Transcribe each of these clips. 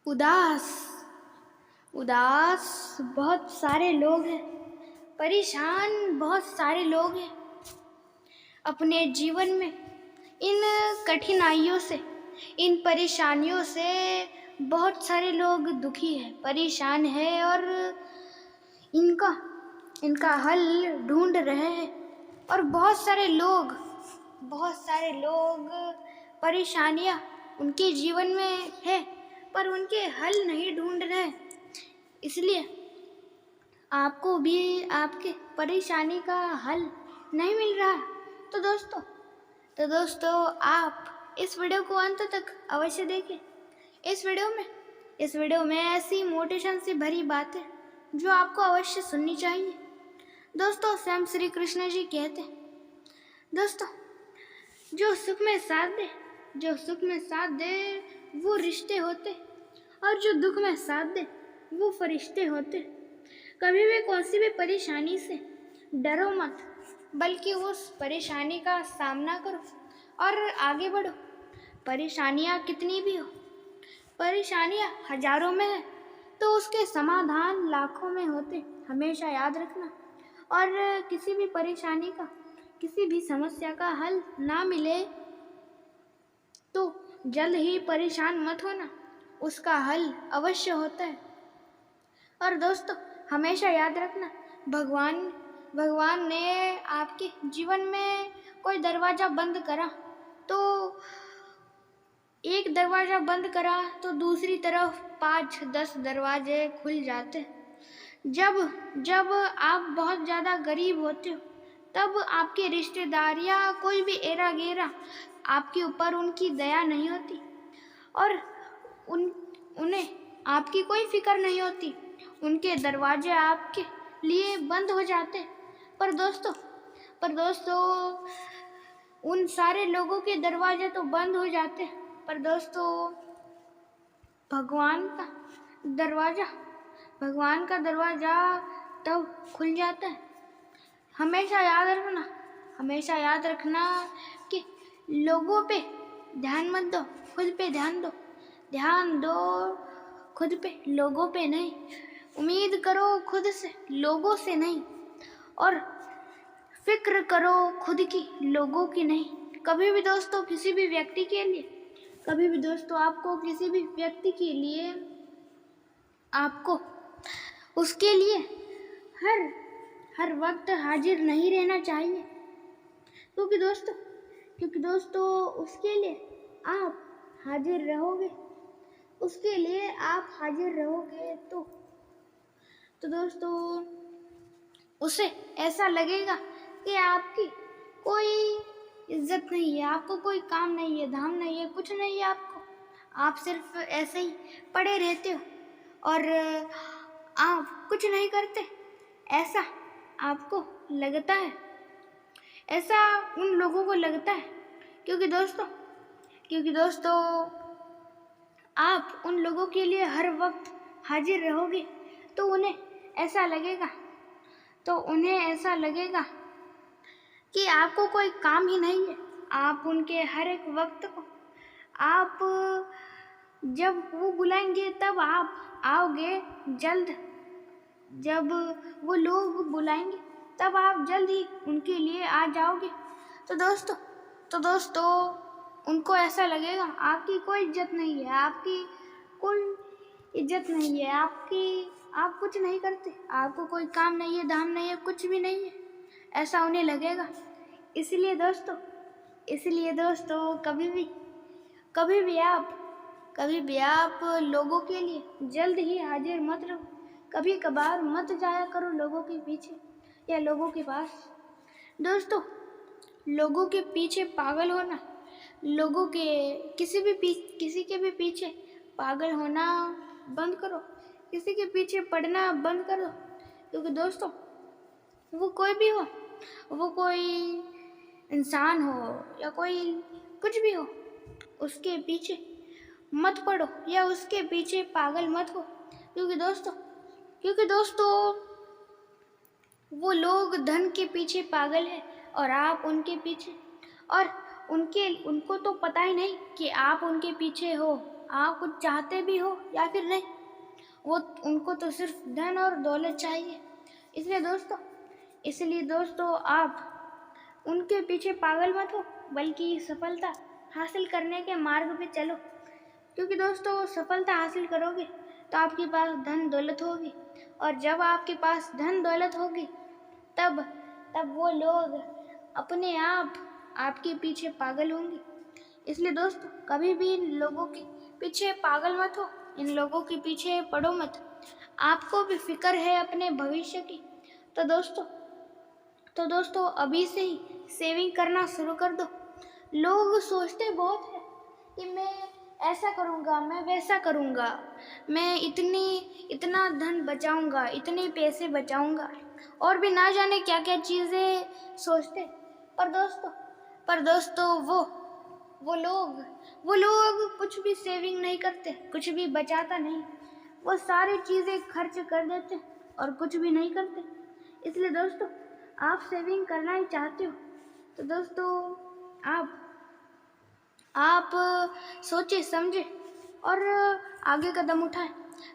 उदास उदास बहुत सारे लोग हैं। परेशान बहुत सारे लोग हैं अपने जीवन में। इन कठिनाइयों से, इन परेशानियों से बहुत सारे लोग दुखी हैं, परेशान हैं और इनका इनका हल ढूंढ रहे हैं। और बहुत सारे लोग परेशानियां उनके जीवन में है पर उनके हल नहीं ढूंढ रहे। इसलिए आपको भी आपके परेशानी का हल नहीं मिल रहा। तो दोस्तों आप इस वीडियो को अंत तक अवश्य देखें। इस वीडियो में ऐसी मोटिवेशन से भरी बातें जो आपको अवश्य सुननी चाहिए। दोस्तों स्वयं श्री कृष्ण जी कहते हैं, दोस्तों जो सुख में साथ दे वो रिश्ते होते और जो दुख में साथ दे वो फरिश्ते होते। कभी भी कौन सी भी परेशानी से डरो मत, बल्कि उस परेशानी का सामना करो और आगे बढ़ो। परेशानियां कितनी भी हो, परेशानियां हजारों में है तो उसके समाधान लाखों में होते, हमेशा याद रखना। और किसी भी परेशानी का, किसी भी समस्या का हल ना मिले तो जल्द ही परेशान मत होना, उसका हल अवश्य होता है। और दोस्तों हमेशा याद रखना, भगवान ने आपके जीवन में कोई दरवाज़ा बंद करा तो एक दरवाज़ा बंद करा तो दूसरी तरफ 5-10 दरवाजे खुल जाते। जब आप बहुत ज़्यादा गरीब होते हो तब आपके रिश्तेदार या कोई भी एरा गेरा आपके ऊपर उनकी दया नहीं होती और उन्हें आपकी कोई फिक्र नहीं होती। उनके दरवाजे आपके लिए बंद हो जाते। पर दोस्तों उन सारे लोगों के दरवाजे तो बंद हो जाते, पर दोस्तों भगवान का दरवाज़ा तब खुल जाता है। हमेशा याद रखना कि लोगों पे ध्यान मत दो, खुद पे ध्यान दो। ध्यान दो खुद पे, लोगों पे नहीं। उम्मीद करो खुद से, लोगों से नहीं। और फिक्र करो खुद की, लोगों की नहीं। कभी भी दोस्तों किसी भी व्यक्ति के लिए आपको उसके लिए हर वक्त हाजिर नहीं रहना चाहिए, क्योंकि दोस्तों उसके लिए आप हाजिर रहोगे तो दोस्तों उसे ऐसा लगेगा कि आपकी कोई इज्जत नहीं है, आपको कोई काम नहीं है, धाम नहीं है, कुछ नहीं है आपको। आप सिर्फ ऐसे ही पड़े रहते हो और आप कुछ नहीं करते, ऐसा आपको लगता है, ऐसा उन लोगों को लगता है। क्योंकि दोस्तों आप उन लोगों के लिए हर वक्त हाजिर रहोगे तो उन्हें ऐसा लगेगा कि आपको कोई काम ही नहीं है। आप उनके हर एक वक्त को, आप जब वो बुलाएंगे तब आप आओगे जल्द, जब वो लोग बुलाएंगे तब आप जल्द ही उनके लिए आ जाओगे। तो दोस्तों उनको ऐसा लगेगा आपकी कोई इज्जत नहीं है, आप कुछ नहीं करते, आपको कोई काम नहीं है, धाम नहीं है, कुछ भी नहीं है, ऐसा उन्हें लगेगा। इसलिए दोस्तों कभी भी आप लोगों के लिए जल्द ही हाजिर मत रहो। कभी कभार मत जाया करो लोगों के पीछे या लोगों के पास। दोस्तों लोगों के पीछे पागल होना, किसी के भी पीछे पागल होना बंद करो, किसी के पीछे पड़ना बंद करो। क्योंकि दोस्तों वो कोई भी हो, वो कोई इंसान हो या कोई कुछ भी हो, उसके पीछे मत पड़ो या उसके पीछे पागल मत हो। क्योंकि दोस्तों वो लोग धन के पीछे पागल है और आप उनके पीछे, और उनको तो पता ही नहीं कि आप उनके पीछे हो, आप कुछ चाहते भी हो या फिर नहीं, वो उनको तो सिर्फ धन और दौलत चाहिए। इसलिए दोस्तों आप उनके पीछे पागल मत हो, बल्कि सफलता हासिल करने के मार्ग पे चलो। क्योंकि दोस्तों सफलता हासिल करोगे तो आपके पास धन दौलत होगी, और जब आपके पास धन दौलत होगी तब तब वो लोग अपने आप आपके पीछे पागल होंगे। इसलिए दोस्तों कभी भी इन लोगों के पीछे पागल मत हो, इन लोगों के पीछे पड़ो मत। आपको भी फिक्र है अपने भविष्य की, तो दोस्तों अभी से ही सेविंग करना शुरू कर दो। लोग सोचते बहुत है कि मैं ऐसा करूँगा, मैं वैसा करूँगा, मैं इतना धन बचाऊँगा, इतने पैसे बचाऊँगा, और भी ना जाने क्या क्या चीज़ें सोचते। पर दोस्तों वो लोग कुछ भी सेविंग नहीं करते, कुछ भी बचाता नहीं, वो सारी चीज़ें खर्च कर देते और कुछ भी नहीं करते। इसलिए दोस्तों आप सेविंग करना ही चाहते हो तो दोस्तों आप सोचे समझे और आगे कदम उठाएं।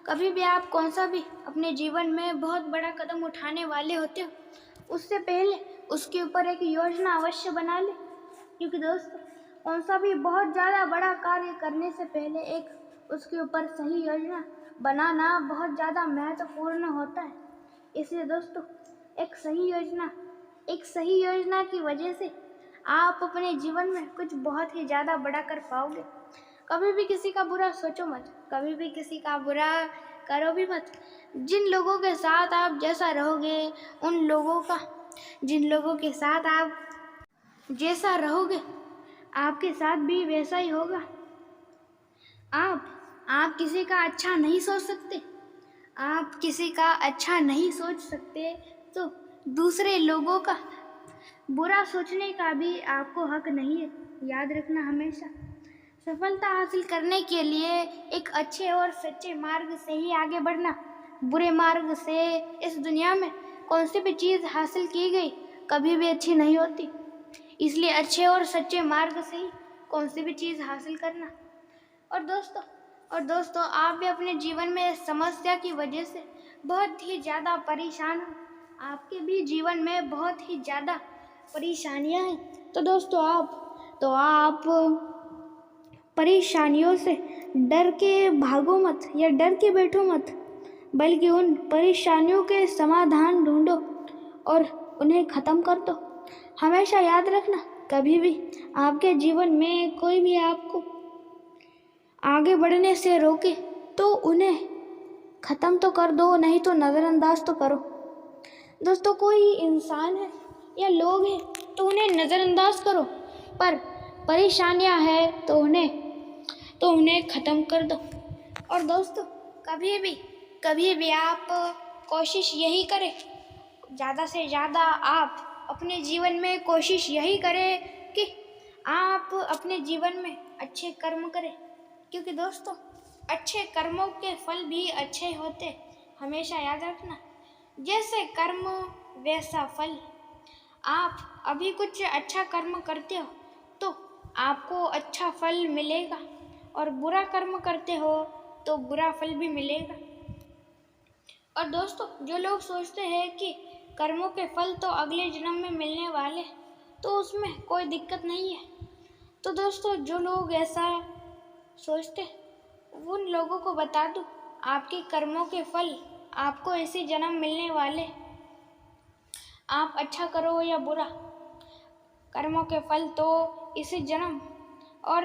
कभी भी आप कौन सा भी अपने जीवन में बहुत बड़ा कदम उठाने वाले होते हो, उससे पहले उसके ऊपर एक योजना अवश्य बना ले। क्योंकि दोस्तों कौन सा भी बहुत ज़्यादा बड़ा कार्य करने से पहले एक उसके ऊपर सही योजना बनाना बहुत ज़्यादा महत्वपूर्ण होता है। इसलिए दोस्तों एक सही योजना की वजह से आप अपने जीवन में कुछ बहुत ही ज़्यादा बड़ा कर पाओगे। कभी भी किसी का बुरा सोचो मत, कभी भी किसी का बुरा करो भी मत। जिन लोगों के साथ आप जैसा रहोगे, जिन लोगों के साथ आप जैसा रहोगे, आपके साथ भी वैसा ही होगा। आप किसी का अच्छा नहीं सोच सकते, आप किसी का अच्छा नहीं सोच सकते तो दूसरे लोगों का बुरा सोचने का भी आपको हक नहीं है। याद रखना हमेशा, सफलता हासिल करने के लिए एक अच्छे और सच्चे मार्ग से ही आगे बढ़ना। बुरे मार्ग से इस दुनिया में कौन सी भी चीज़ हासिल की गई कभी भी अच्छी नहीं होती। इसलिए अच्छे और सच्चे मार्ग से ही कौन सी भी चीज़ हासिल करना। और दोस्तों आप भी अपने जीवन में समस्या की वजह से बहुत ही ज़्यादा परेशान हो, आपके भी जीवन में बहुत ही ज़्यादा परेशानियां हैं। तो दोस्तों आप परेशानियों से डर के भागो मत या डर के बैठो मत, बल्कि उन परेशानियों के समाधान ढूंढो और उन्हें ख़त्म कर दो। हमेशा याद रखना, कभी भी आपके जीवन में कोई भी आपको आगे बढ़ने से रोके तो उन्हें ख़त्म तो कर दो, नहीं तो नज़रअंदाज तो करो। दोस्तों कोई इंसान है या लोग हैं तो उन्हें नज़रअंदाज करो, पर परेशानियां हैं तो उन्हें ख़त्म कर दो। और दोस्तों कभी भी आप कोशिश यही करें, ज़्यादा से ज़्यादा आप अपने जीवन में कोशिश यही करें कि आप अपने जीवन में अच्छे कर्म करें। क्योंकि दोस्तों अच्छे कर्मों के फल भी अच्छे होते, हमेशा याद रखना। जैसे कर्म वैसा फल। आप अभी कुछ अच्छा कर्म करते हो तो आपको अच्छा फल मिलेगा, और बुरा कर्म करते हो तो बुरा फल भी मिलेगा। और दोस्तों जो लोग सोचते हैं कि कर्मों के फल तो अगले जन्म में मिलने वाले, तो उसमें कोई दिक्कत नहीं है। तो दोस्तों जो लोग ऐसा सोचते उन लोगों को बता दूं, आपके कर्मों के फल आपको इसी जन्म मिलने वाले। आप अच्छा करो या बुरा, कर्मों के फल तो इसी जन्म और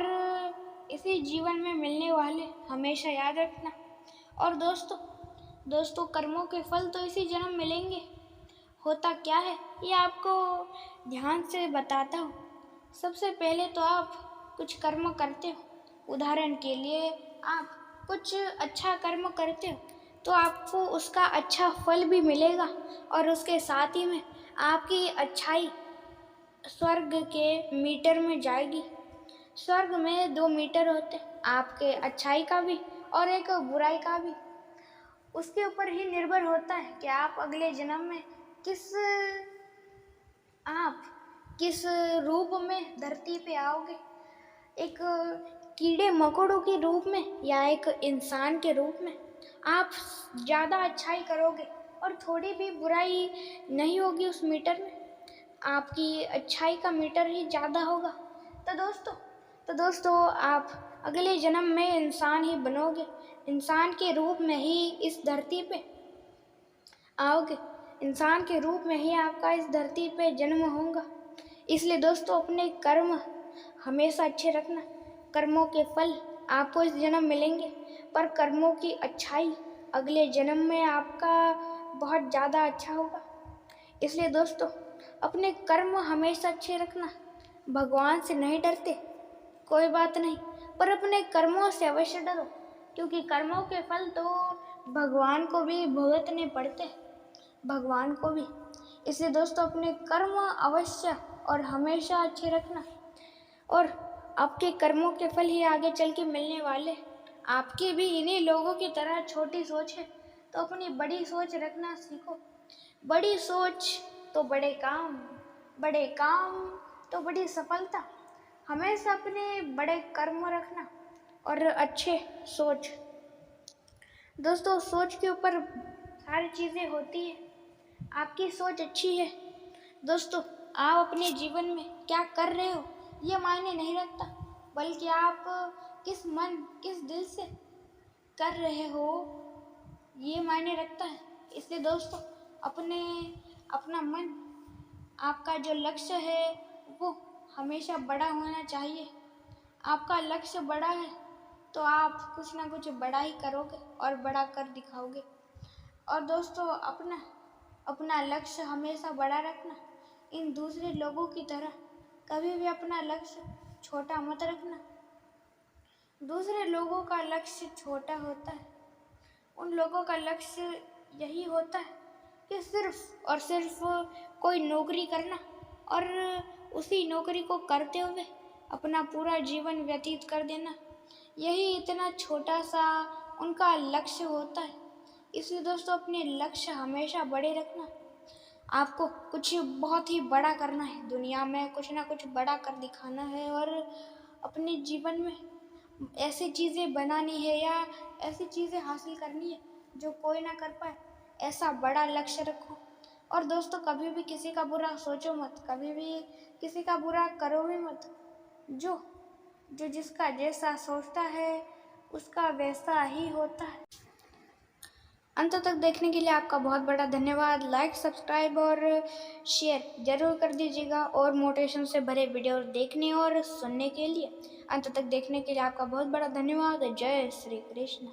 इसी जीवन में मिलने वाले, हमेशा याद रखना। और दोस्तों कर्मों के फल तो इसी जन्म मिलेंगे। होता क्या है ये आपको ध्यान से बताता हूँ। सबसे पहले तो आप कुछ कर्म करते हो, उदाहरण के लिए आप कुछ अच्छा कर्म करते हो तो आपको उसका अच्छा फल भी मिलेगा, और उसके साथ ही में आपकी अच्छाई स्वर्ग के मीटर में जाएगी। स्वर्ग में 2 मीटर होते, आपके अच्छाई का भी और एक बुराई का भी। उसके ऊपर ही निर्भर होता है कि आप अगले जन्म में किस रूप में धरती पे आओगे। एक कीड़े मकोड़ों के रूप में या एक इंसान के रूप में आप ज़्यादा अच्छाई करोगे और थोड़ी भी बुराई नहीं होगी उस मीटर में, आपकी अच्छाई का मीटर ही ज़्यादा होगा। तो दोस्तों आप अगले जन्म में इंसान ही बनोगे, इंसान के रूप में ही इस धरती पे आओगे, इंसान के रूप में ही आपका इस धरती पे जन्म होगा। इसलिए दोस्तों अपने कर्म हमेशा अच्छे रखना। कर्मों के फल आपको इस जन्म मिलेंगे, पर कर्मों की अच्छाई अगले जन्म में आपका बहुत ज़्यादा अच्छा होगा। इसलिए दोस्तों अपने कर्म हमेशा अच्छे रखना। भगवान से नहीं डरते कोई बात नहीं, पर अपने कर्मों से अवश्य डरो, क्योंकि कर्मों के फल तो भगवान को भी भुगतने पड़ते हैं, भगवान को भी। इसलिए दोस्तों अपने कर्म अवश्य और हमेशा अच्छे रखना, और आपके कर्मों के फल ही आगे चल के मिलने वाले। आपकी भी इन्हीं लोगों की तरह छोटी सोच है, तो अपनी बड़ी सोच रखना सीखो। बड़ी सोच तो बड़े काम तो बड़ी सफलता। हमेशा अपने बड़े कर्म रखना और अच्छे सोच। दोस्तों सोच के ऊपर सारी चीज़ें होती है। आपकी सोच अच्छी है दोस्तों, आप अपने जीवन में क्या कर रहे हो ये मायने नहीं रखता, बल्कि आप किस दिल से कर रहे हो ये मायने रखता है। इसलिए दोस्तों अपना मन, आपका जो लक्ष्य है वो हमेशा बड़ा होना चाहिए। आपका लक्ष्य बड़ा है तो आप कुछ ना कुछ बड़ा ही करोगे और बड़ा कर दिखाओगे। और दोस्तों अपना लक्ष्य हमेशा बड़ा रखना। इन दूसरे लोगों की तरह कभी भी अपना लक्ष्य छोटा मत रखना। दूसरे लोगों का लक्ष्य छोटा होता है, उन लोगों का लक्ष्य यही होता है कि सिर्फ और सिर्फ कोई नौकरी करना और उसी नौकरी को करते हुए अपना पूरा जीवन व्यतीत कर देना, यही इतना छोटा सा उनका लक्ष्य होता है। इसलिए दोस्तों अपने लक्ष्य हमेशा बड़े रखना। आपको कुछ बहुत ही बड़ा करना है, दुनिया में कुछ ना कुछ बड़ा कर दिखाना है, और अपने जीवन में ऐसी चीज़ें बनानी है या ऐसी चीज़ें हासिल करनी है जो कोई ना कर पाए, ऐसा बड़ा लक्ष्य रखो। और दोस्तों कभी भी किसी का बुरा सोचो मत, कभी भी किसी का बुरा करो भी मत। जो जिसका जैसा सोचता है उसका वैसा ही होता है। अंत तक देखने के लिए आपका बहुत बड़ा धन्यवाद। लाइक, सब्सक्राइब और शेयर जरूर कर दीजिएगा, और मोटिवेशन से भरे वीडियो देखने और सुनने के लिए। अंत तक देखने के लिए आपका बहुत बड़ा धन्यवाद। जय श्री कृष्ण।